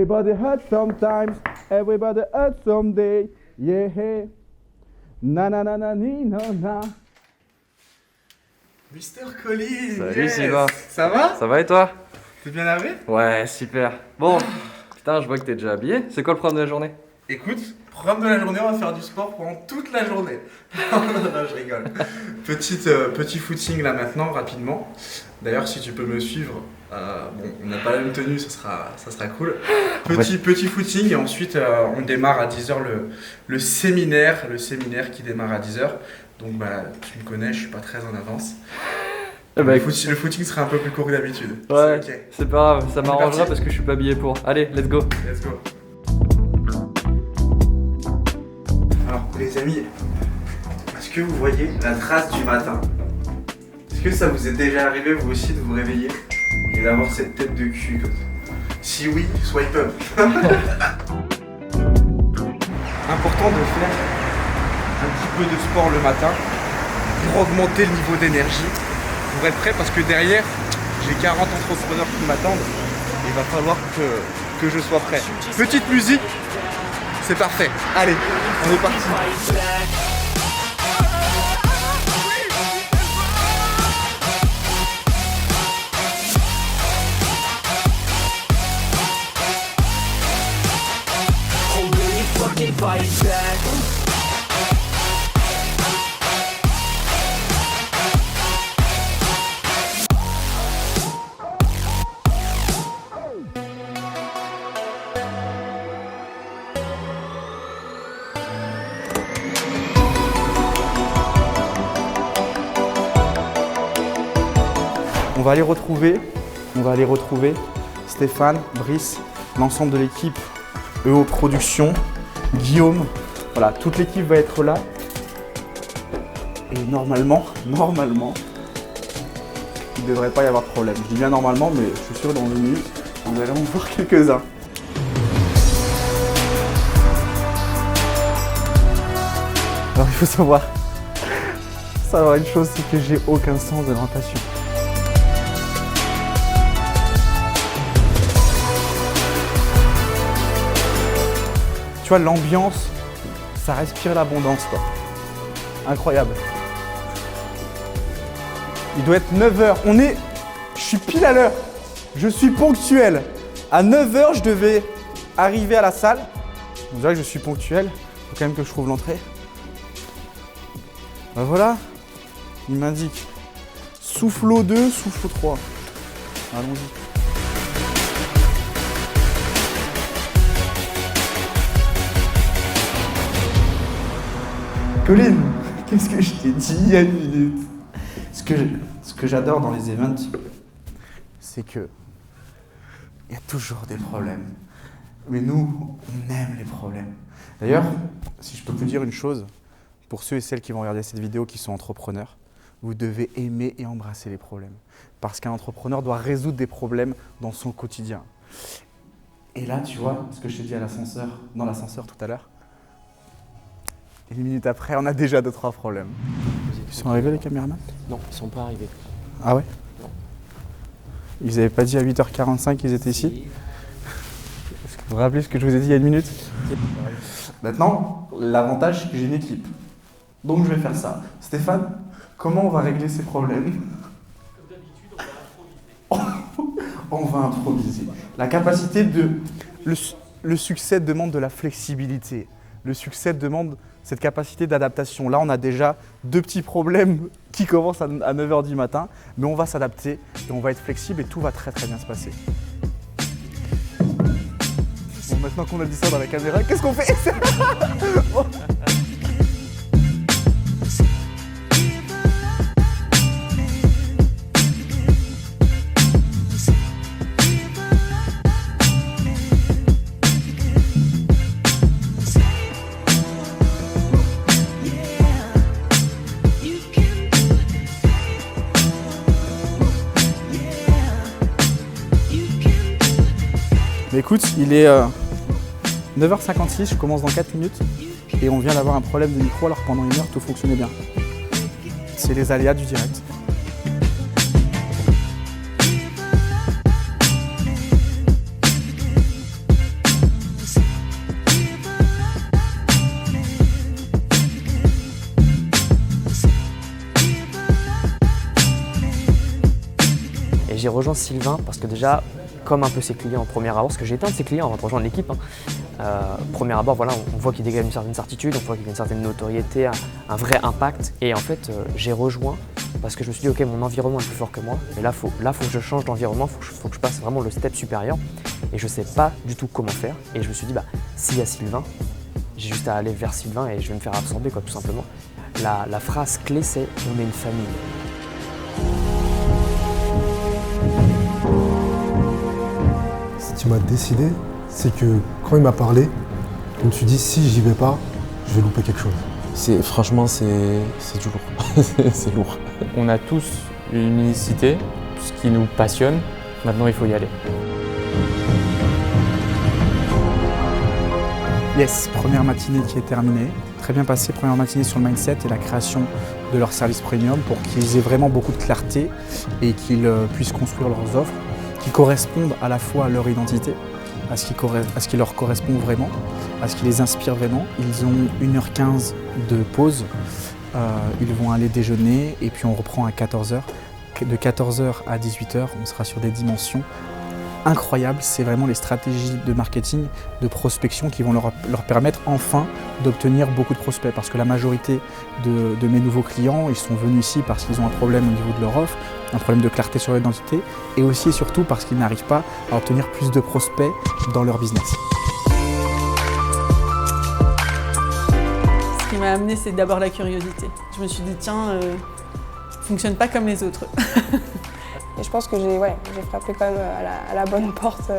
Everybody hurts sometimes, everybody hurts someday, yeah. Na na na na ni na na. Mr. Collins. Salut Sylvain. Ça va? Ça va et toi? T'es bien arrivé? Ouais, super. Bon, putain, je vois que t'es déjà habillé. C'est quoi le programme de la journée? Écoute, programme de la journée, on va faire du sport pendant toute la journée. Non, je rigole. Petit footing là maintenant, rapidement. D'ailleurs, si tu peux me suivre, bon, on n'a pas la même tenue, ça sera cool. Petit footing et ensuite on démarre à 10h le séminaire qui démarre à 10h. Donc bah, tu me connais, je suis pas très en avance. Bah, le footing sera un peu plus court que d'habitude. Ouais, c'est ok. c'est pas grave, ça C'est m'arrangera parti. parce que je suis pas habillé pour. Allez, let's go. Let's go. Alors les amis, est-ce que vous voyez la trace du matin? Est-ce que ça vous est déjà arrivé vous aussi de vous réveiller et d'avoir cette tête de cul comme ça? Si oui, swipe up. Important de faire un petit peu de sport le matin pour augmenter le niveau d'énergie, pour être prêt parce que derrière j'ai 40 entrepreneurs qui m'attendent et il va falloir que je sois prêt. Petite musique, c'est parfait. Allez, on est parti. On va aller retrouver Stéphane, Brice, l'ensemble de l'équipe EO Production, Guillaume, voilà, toute l'équipe va être là. Et normalement, il ne devrait pas y avoir de problème. Je dis bien normalement, mais je suis sûr dans 2 minutes, on va en voir quelques-uns. Alors il faut savoir une chose, c'est que j'ai aucun sens de l'orientation. Tu vois, l'ambiance, ça respire l'abondance, quoi. Incroyable. Il doit être 9h. Je suis pile à l'heure. Je suis ponctuel. À 9h, je devais arriver à la salle. On dirait que je suis ponctuel. Il faut quand même que je trouve l'entrée. Ben voilà. Il m'indique soufflot 2, soufflot 3. Allons-y. Colline, qu'est-ce que je t'ai dit il y a 1 minute? Ce que j'adore dans les events, c'est que il y a toujours des problèmes. Mais nous, on aime les problèmes. D'ailleurs, si je peux vous dire une chose, pour ceux et celles qui vont regarder cette vidéo qui sont entrepreneurs, vous devez aimer et embrasser les problèmes. Parce qu'un entrepreneur doit résoudre des problèmes dans son quotidien. Et là, tu vois, ce que je t'ai dit dans l'ascenseur tout à l'heure, et 1 minute après, on a déjà 2-3 problèmes. Ils sont arrivés les caméramans? Non, ils sont pas arrivés. Ah ouais? Non. Ils n'avaient pas dit à 8h45 qu'ils étaient ici? Est-ce que vous vous rappelez ce que je vous ai dit il y a 1 minute? Maintenant, l'avantage c'est que j'ai une équipe. Donc je vais faire ça. Stéphane, comment on va régler ces problèmes? Comme d'habitude, on va improviser. On va improviser. La capacité de... Le succès demande de la flexibilité. Le succès demande cette capacité d'adaptation. Là, on a déjà 2 petits problèmes qui commencent à 9h du matin, mais on va s'adapter et on va être flexible et tout va très très bien se passer. Bon, maintenant qu'on a dit ça dans la caméra, qu'est-ce qu'on fait? Mais écoute, il est 9h56, je commence dans 4 minutes et on vient d'avoir un problème de micro alors que pendant 1 heure tout fonctionnait bien. C'est les aléas du direct. j'ai rejoint Sylvain parce que déjà, comme un peu ses clients en premier abord, parce que j'ai été un de ses clients avant de rejoindre l'équipe, premier abord, voilà, on voit qu'il dégage une certaine certitude, on voit qu'il a une certaine notoriété, un vrai impact. Et en fait, j'ai rejoint parce que je me suis dit, ok, mon environnement est plus fort que moi, mais là, faut que je change d'environnement, faut que je passe vraiment le step supérieur. Et je ne sais pas du tout comment faire. Et je me suis dit, s'il y a Sylvain, j'ai juste à aller vers Sylvain et je vais me faire absorber, quoi, tout simplement. La phrase clé, c'est « on est une famille ». Ce qui m'a décidé, c'est que quand il m'a parlé, je me suis dit si j'y vais pas, je vais louper quelque chose. Franchement, c'est du lourd. C'est lourd. On a tous une unicité, ce qui nous passionne. Maintenant, il faut y aller. Yes, première matinée qui est terminée. Très bien passée, première matinée sur le mindset et la création de leur service premium pour qu'ils aient vraiment beaucoup de clarté et qu'ils puissent construire leurs offres qui correspondent à la fois à leur identité, à ce qui leur correspond vraiment, à ce qui les inspire vraiment. Ils ont 1h15 de pause, ils vont aller déjeuner et puis on reprend à 14h. De 14h à 18h, on sera sur des dimensions incroyables. C'est vraiment les stratégies de marketing, de prospection qui vont leur permettre enfin d'obtenir beaucoup de prospects. Parce que la majorité de mes nouveaux clients, ils sont venus ici parce qu'ils ont un problème au niveau de leur offre, un problème de clarté sur leur identité et aussi et surtout parce qu'ils n'arrivent pas à obtenir plus de prospects dans leur business. Ce qui m'a amené, c'est d'abord la curiosité. Je me suis dit, tiens, je ne fonctionne pas comme les autres. Et je pense que j'ai frappé quand même à la bonne porte.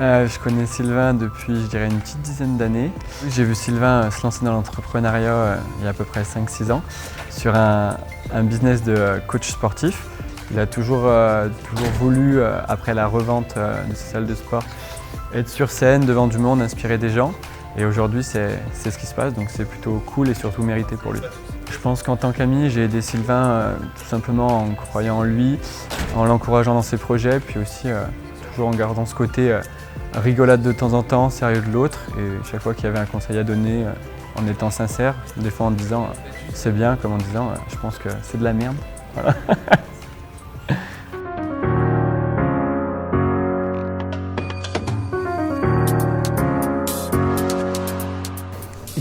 Je connais Sylvain depuis, je dirais, une petite dizaine d'années. J'ai vu Sylvain se lancer dans l'entrepreneuriat il y a à peu près 5-6 ans sur un business de coach sportif. Il a toujours voulu, après la revente de ses salles de sport, être sur scène, devant du monde, inspirer des gens. Et aujourd'hui, c'est ce qui se passe, donc c'est plutôt cool et surtout mérité pour lui. Je pense qu'en tant qu'ami, j'ai aidé Sylvain tout simplement en croyant en lui, en l'encourageant dans ses projets, puis aussi toujours en gardant ce côté rigolade de temps en temps, sérieux de l'autre. Et chaque fois qu'il y avait un conseil à donner, en étant sincère, des fois en disant c'est bien, comme en disant je pense que c'est de la merde. Voilà.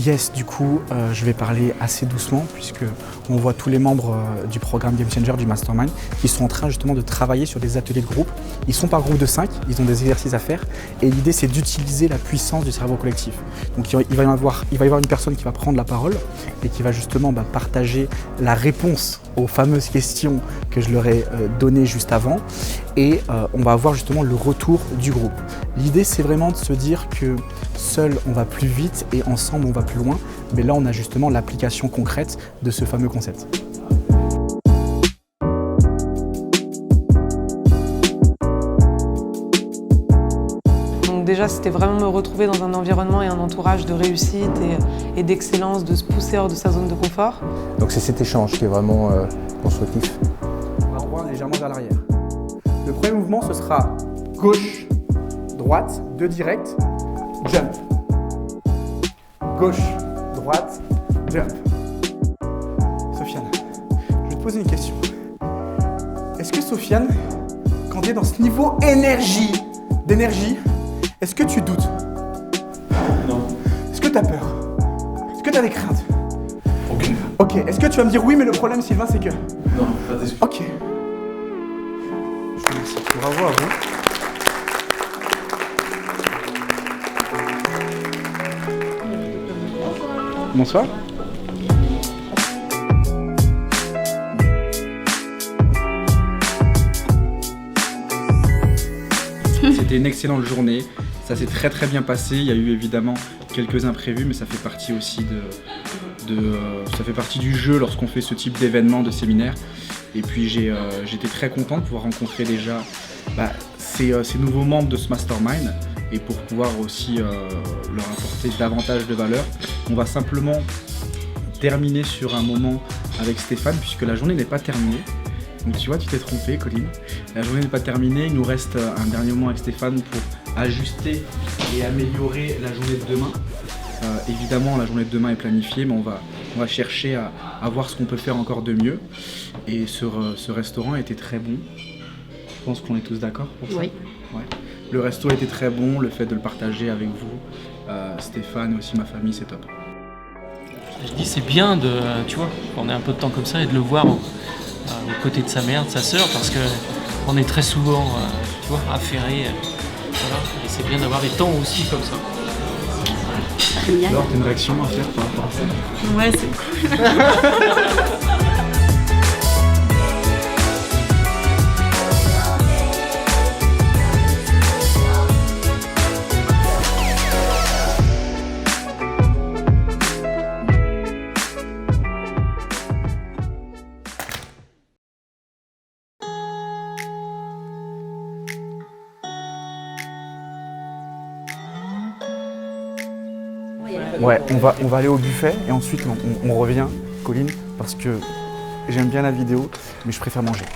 Yes, du coup, je vais parler assez doucement puisque on voit tous les membres du programme Game Changer du Mastermind qui sont en train justement de travailler sur des ateliers de groupe. Ils sont par groupe de 5, ils ont des exercices à faire et l'idée c'est d'utiliser la puissance du cerveau collectif. Donc il va y avoir une personne qui va prendre la parole et qui va justement partager la réponse aux fameuses questions que je leur ai données juste avant et on va avoir justement le retour du groupe. L'idée c'est vraiment de se dire que seul on va plus vite et ensemble on va plus loin, mais là on a justement l'application concrète de ce fameux concept. Donc déjà c'était vraiment me retrouver dans un environnement et un entourage de réussite et d'excellence, de se pousser hors de sa zone de confort. Donc c'est cet échange qui est vraiment constructif. On va revoir légèrement vers l'arrière. Le premier mouvement ce sera gauche, droite, 2 directs, jump. Gauche, droite, jump. Sofiane, je vais te poser une question. Est-ce que Sofiane, quand tu es dans ce niveau d'énergie, est-ce que tu doutes? Non. Est-ce que tu as peur? Est-ce que tu as des craintes? Aucune. Ok, est-ce que tu vas me dire oui, mais le problème, Sylvain, c'est que... Non, pas d'excuse. Ok. Je vous remercie. Bravo à vous. Bonsoir. C'était une excellente journée, ça s'est très bien passé, il y a eu évidemment quelques imprévus mais ça fait partie aussi ça fait partie du jeu lorsqu'on fait ce type d'événement, de séminaire. Et puis j'étais très content de pouvoir rencontrer déjà ces nouveaux membres de ce mastermind et pour pouvoir aussi leur apporter davantage de valeur. On va simplement terminer sur un moment avec Stéphane puisque la journée n'est pas terminée. Donc tu vois, tu t'es trompé, Colline. La journée n'est pas terminée, il nous reste un dernier moment avec Stéphane pour ajuster et améliorer la journée de demain. Évidemment, la journée de demain est planifiée, mais on va On va chercher à voir ce qu'on peut faire encore de mieux. Et ce restaurant était très bon. Je pense qu'on est tous d'accord pour ça. Oui. Ouais. Le resto était très bon, le fait de le partager avec vous, Stéphane et aussi ma famille, c'est top. Je dis c'est bien de, tu vois, qu'on ait un peu de temps comme ça et de le voir aux côtés de sa mère, de sa sœur, parce que on est très souvent, tu vois, affairés. Voilà. Et c'est bien d'avoir des temps aussi comme ça. Alors, t'as une réaction à faire par rapport à ça? Ouais, c'est cool. Ouais, on va aller au buffet et ensuite on revient, Colline, parce que j'aime bien la vidéo, mais je préfère manger.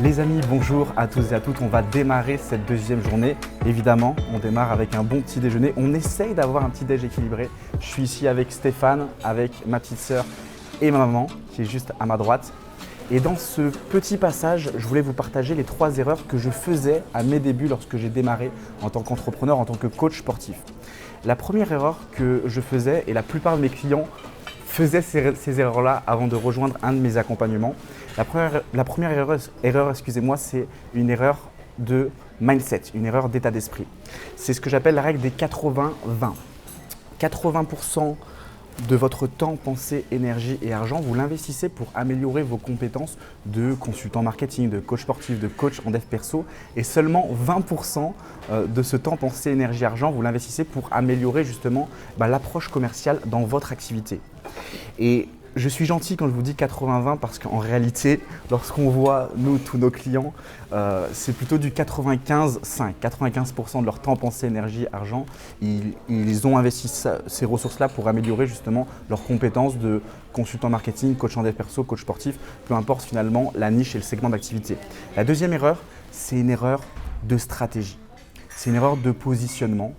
Les amis, bonjour à tous et à toutes. On va démarrer cette deuxième journée. Évidemment, on démarre avec un bon petit déjeuner. On essaye d'avoir un petit déj équilibré. Je suis ici avec Stéphane, avec ma petite sœur et ma maman qui est juste à ma droite. Et dans ce petit passage, je voulais vous partager les 3 erreurs que je faisais à mes débuts lorsque j'ai démarré en tant qu'entrepreneur, en tant que coach sportif. La première erreur que je faisais, et la plupart de mes clients faisaient ces erreurs-là avant de rejoindre un de mes accompagnements. La première erreur, excusez-moi, c'est une erreur de mindset, une erreur d'état d'esprit. C'est ce que j'appelle la règle des 80-20. 80% de votre temps, pensée, énergie et argent, vous l'investissez pour améliorer vos compétences de consultant marketing, de coach sportif, de coach en dev perso. Et seulement 20% de ce temps, pensée, énergie, argent, vous l'investissez pour améliorer justement l'approche commerciale dans votre activité. Et je suis gentil quand je vous dis 80-20 parce qu'en réalité, lorsqu'on voit nous, tous nos clients, c'est plutôt du 95-5. 95% de leur temps, pensée, énergie, argent, ils ont investi ces ressources-là pour améliorer justement leurs compétences de consultant marketing, coach en dev perso, coach sportif, peu importe finalement la niche et le segment d'activité. La deuxième erreur, c'est une erreur de stratégie. C'est une erreur de positionnement.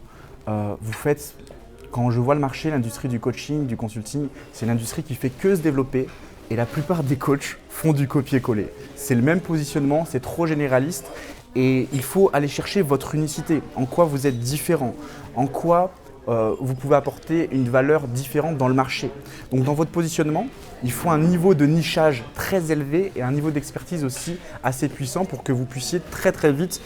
Quand je vois le marché, l'industrie du coaching, du consulting, c'est l'industrie qui fait que se développer et la plupart des coachs font du copier-coller. C'est le même positionnement, c'est trop généraliste et il faut aller chercher votre unicité. En quoi vous êtes différent, en quoi vous pouvez apporter une valeur différente dans le marché. Donc dans votre positionnement, il faut un niveau de nichage très élevé et un niveau d'expertise aussi assez puissant pour que vous puissiez très vite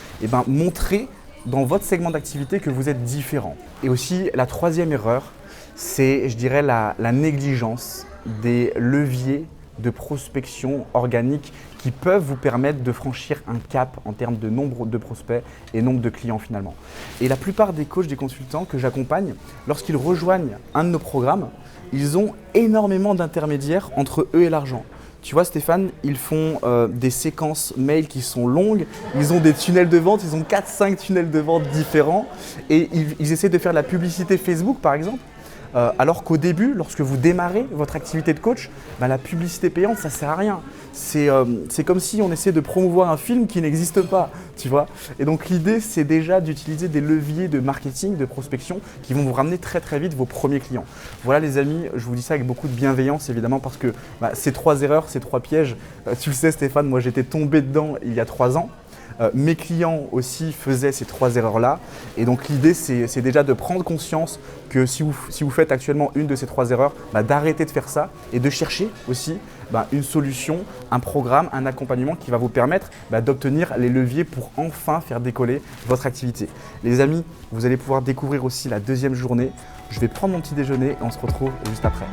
montrer dans votre segment d'activité que vous êtes différent. Et aussi, la troisième erreur, c'est, je dirais, la négligence des leviers de prospection organique qui peuvent vous permettre de franchir un cap en termes de nombre de prospects et nombre de clients finalement. Et la plupart des coachs, des consultants que j'accompagne, lorsqu'ils rejoignent un de nos programmes, ils ont énormément d'intermédiaires entre eux et l'argent. Tu vois Stéphane, ils font des séquences mail qui sont longues, ils ont des tunnels de vente, ils ont 4-5 tunnels de vente différents et ils essaient de faire de la publicité Facebook par exemple. Alors qu'au début, lorsque vous démarrez votre activité de coach, la publicité payante, ça ne sert à rien. C'est comme si on essaie de promouvoir un film qui n'existe pas, tu vois. Et donc l'idée, c'est déjà d'utiliser des leviers de marketing, de prospection qui vont vous ramener très vite vos premiers clients. Voilà les amis, je vous dis ça avec beaucoup de bienveillance évidemment parce que ces 3 erreurs, ces 3 pièges, tu le sais Stéphane, moi j'étais tombé dedans il y a 3 ans. Mes clients aussi faisaient ces 3 erreurs-là. Et donc l'idée, c'est déjà de prendre conscience que si vous faites actuellement une de ces 3 erreurs, d'arrêter de faire ça et de chercher aussi une solution, un programme, un accompagnement qui va vous permettre d'obtenir les leviers pour enfin faire décoller votre activité. Les amis, vous allez pouvoir découvrir aussi la deuxième journée. Je vais prendre mon petit déjeuner et on se retrouve juste après.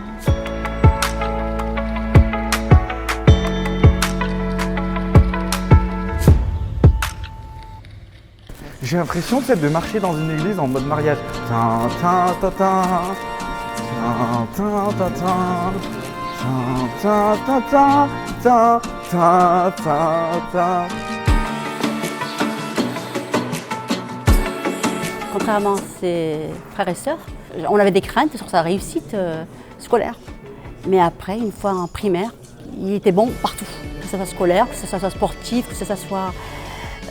J'ai l'impression peut-être de marcher dans une église en mode mariage. Contrairement à ses frères et sœurs, on avait des craintes sur sa réussite scolaire. Mais après, une fois en primaire, il était bon partout. Que ce soit scolaire, que ce soit sportif, que ce soit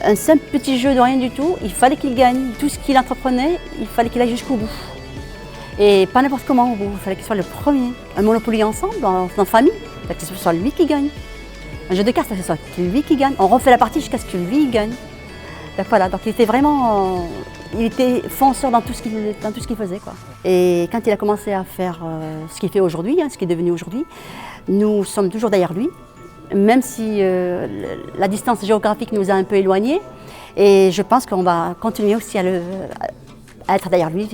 un simple petit jeu de rien du tout. Il fallait qu'il gagne. Tout ce qu'il entreprenait, il fallait qu'il aille jusqu'au bout. Et pas n'importe comment au bout. Il fallait qu'il soit le premier. Un Monopoly ensemble, en famille, il fallait que ce soit lui qui gagne. Un jeu de cartes, que ce soit lui qui gagne. On refait la partie jusqu'à ce que lui gagne. Donc voilà, donc il était vraiment, il était fonceur dans tout ce qu'il faisait, quoi. Et quand il a commencé à faire ce qu'il fait aujourd'hui, ce qui est devenu aujourd'hui, nous sommes toujours derrière lui, même si la distance géographique nous a un peu éloignés. Et je pense qu'on va continuer aussi à être derrière lui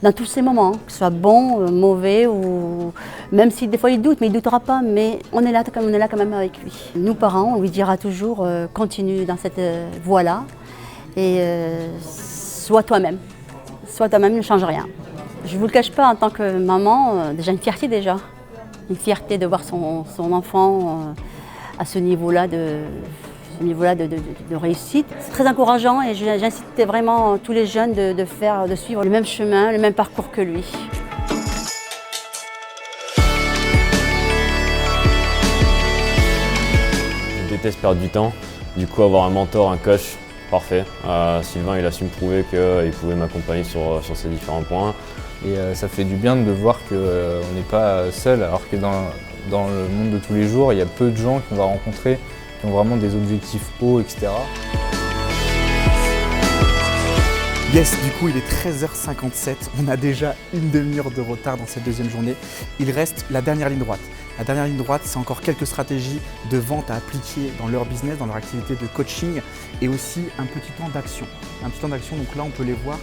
dans tous ces moments, que ce soit bon, mauvais, ou même si des fois il doute, mais il ne doutera pas, mais on est là quand même avec lui. Nous parents, on lui dira toujours continue dans cette voie-là et sois toi-même. Sois toi-même, ne change rien. Je ne vous le cache pas, en tant que maman, déjà une fierté déjà. Une fierté de voir son enfant à ce niveau-là de réussite. C'est très encourageant et j'incite vraiment tous les jeunes de suivre le même chemin, le même parcours que lui. Je déteste perdre du temps, du coup avoir un mentor, un coach, parfait. Sylvain il a su me prouver qu'il pouvait m'accompagner sur ces différents points. Et ça fait du bien de voir qu'on n'est pas seul, alors que dans le monde de tous les jours, il y a peu de gens qu'on va rencontrer qui ont vraiment des objectifs hauts, etc. Yes, du coup il est 13h57, on a déjà une demi-heure de retard dans cette deuxième journée. Il reste la dernière ligne droite. La dernière ligne droite, c'est encore quelques stratégies de vente à appliquer dans leur business, dans leur activité de coaching et aussi un petit temps d'action. Un petit temps d'action, donc là on peut les voir.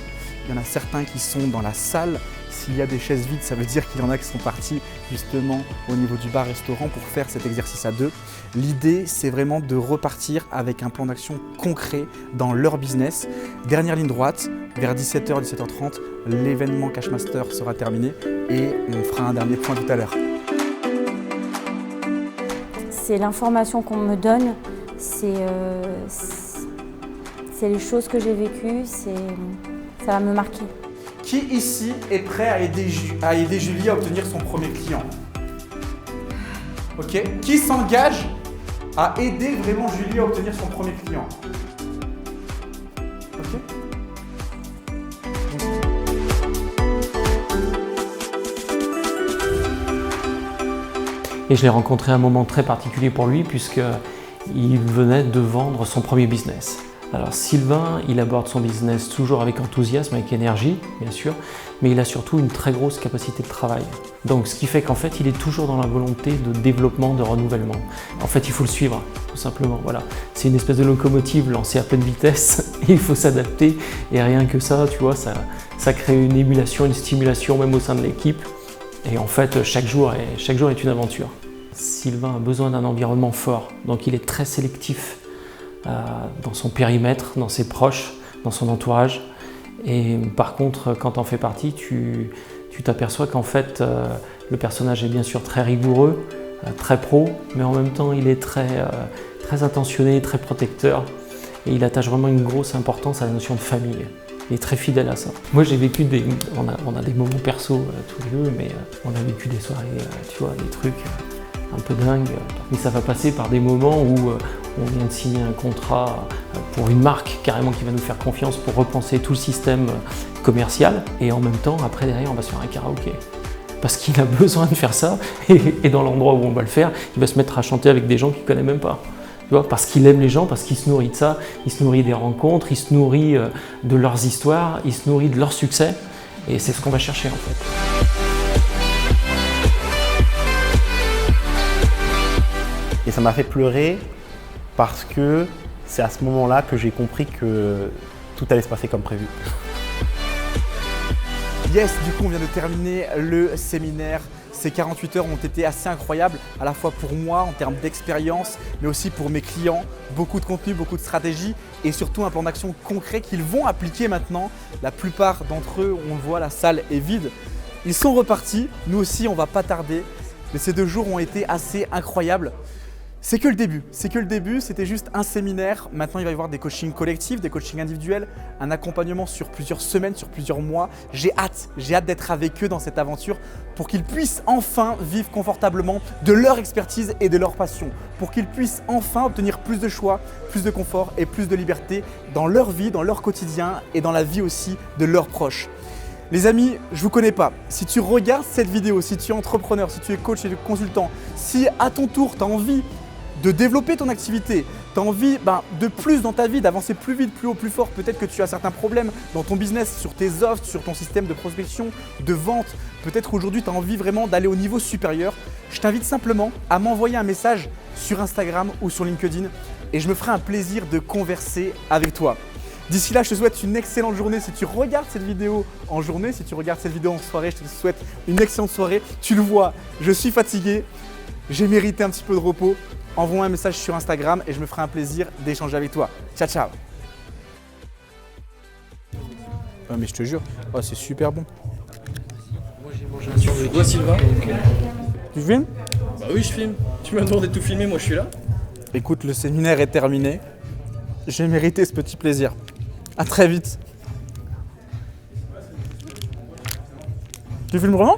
Il y en a certains qui sont dans la salle. S'il y a des chaises vides, ça veut dire qu'il y en a qui sont partis justement au niveau du bar-restaurant pour faire cet exercice à deux. L'idée, c'est vraiment de repartir avec un plan d'action concret dans leur business. Dernière ligne droite, vers 17h, 17h30, l'événement Cashmaster sera terminé et on fera un dernier point tout à l'heure. C'est l'information qu'on me donne, c'est les choses que j'ai vécues, ça va me marquer. Qui ici est prêt à aider Julie à obtenir son premier client? Ok. Qui s'engage à aider vraiment Julie à obtenir son premier client? Ok. Et je l'ai rencontré à un moment très particulier pour lui puisqu'il venait de vendre son premier business. Alors Sylvain, il aborde son business toujours avec enthousiasme, avec énergie, bien sûr, mais il a surtout une très grosse capacité de travail. Donc ce qui fait qu'en fait, il est toujours dans la volonté de développement, de renouvellement. En fait, il faut le suivre, tout simplement. Voilà. C'est une espèce de locomotive lancée à pleine vitesse, et il faut s'adapter. Et rien que ça, tu vois, ça crée une émulation, une stimulation même au sein de l'équipe. Et en fait, chaque jour est une aventure. Sylvain a besoin d'un environnement fort, donc il est très sélectif. Dans son périmètre, dans ses proches, dans son entourage. Et par contre, quand t'en fais partie, tu t'aperçois qu'en fait, le personnage est bien sûr très rigoureux, très pro, mais en même temps, il est très attentionné, très protecteur. Et il attache vraiment une grosse importance à la notion de famille. Il est très fidèle à ça. Moi, j'ai vécu on a des moments perso tous les deux, mais on a vécu des soirées, tu vois, des trucs un peu dingues. Mais ça va passer par des moments où on vient de signer un contrat pour une marque carrément qui va nous faire confiance pour repenser tout le système commercial. Et en même temps, après derrière, on va se faire un karaoké. Parce qu'il a besoin de faire ça. Et dans l'endroit où on va le faire, il va se mettre à chanter avec des gens qu'il ne connaît même pas. Tu vois, parce qu'il aime les gens, parce qu'il se nourrit de ça. Il se nourrit des rencontres, il se nourrit de leurs histoires, il se nourrit de leur succès. Et c'est ce qu'on va chercher en fait. Et ça m'a fait pleurer parce que c'est à ce moment-là que j'ai compris que tout allait se passer comme prévu. Yes, du coup on vient de terminer le séminaire. Ces 48 heures ont été assez incroyables, à la fois pour moi en termes d'expérience, mais aussi pour mes clients. Beaucoup de contenu, beaucoup de stratégies et surtout un plan d'action concret qu'ils vont appliquer maintenant. La plupart d'entre eux, on le voit, la salle est vide. Ils sont repartis, nous aussi on va pas tarder. Mais ces 2 jours ont été assez incroyables. C'est que le début, c'était juste un séminaire. Maintenant, il va y avoir des coachings collectifs, des coachings individuels, un accompagnement sur plusieurs semaines, sur plusieurs mois. J'ai hâte d'être avec eux dans cette aventure pour qu'ils puissent enfin vivre confortablement de leur expertise et de leur passion, pour qu'ils puissent enfin obtenir plus de choix, plus de confort et plus de liberté dans leur vie, dans leur quotidien et dans la vie aussi de leurs proches. Les amis, je ne vous connais pas. Si tu regardes cette vidéo, si tu es entrepreneur, si tu es coach et consultant, si à ton tour, tu as envie de développer ton activité, tu as envie de plus dans ta vie, d'avancer plus vite, plus haut, plus fort, peut-être que tu as certains problèmes dans ton business, sur tes offres, sur ton système de prospection, de vente, peut-être aujourd'hui tu as envie vraiment d'aller au niveau supérieur, je t'invite simplement à m'envoyer un message sur Instagram ou sur LinkedIn et je me ferai un plaisir de converser avec toi. D'ici là, je te souhaite une excellente journée. Si tu regardes cette vidéo en journée, si tu regardes cette vidéo en soirée, je te souhaite une excellente soirée. Tu le vois, je suis fatigué, j'ai mérité un petit peu de repos. Envoie-moi un message sur Instagram et je me ferai un plaisir d'échanger avec toi. Ciao, ciao. Ah, mais je te jure, c'est super bon. Moi j'ai mangé un sur le doigt, Sylvain. Tu filmes? Bah oui, je filme. Tu m'as demandé de tout filmer, moi je suis là. Écoute, le séminaire est terminé. J'ai mérité ce petit plaisir. À très vite. Tu filmes vraiment?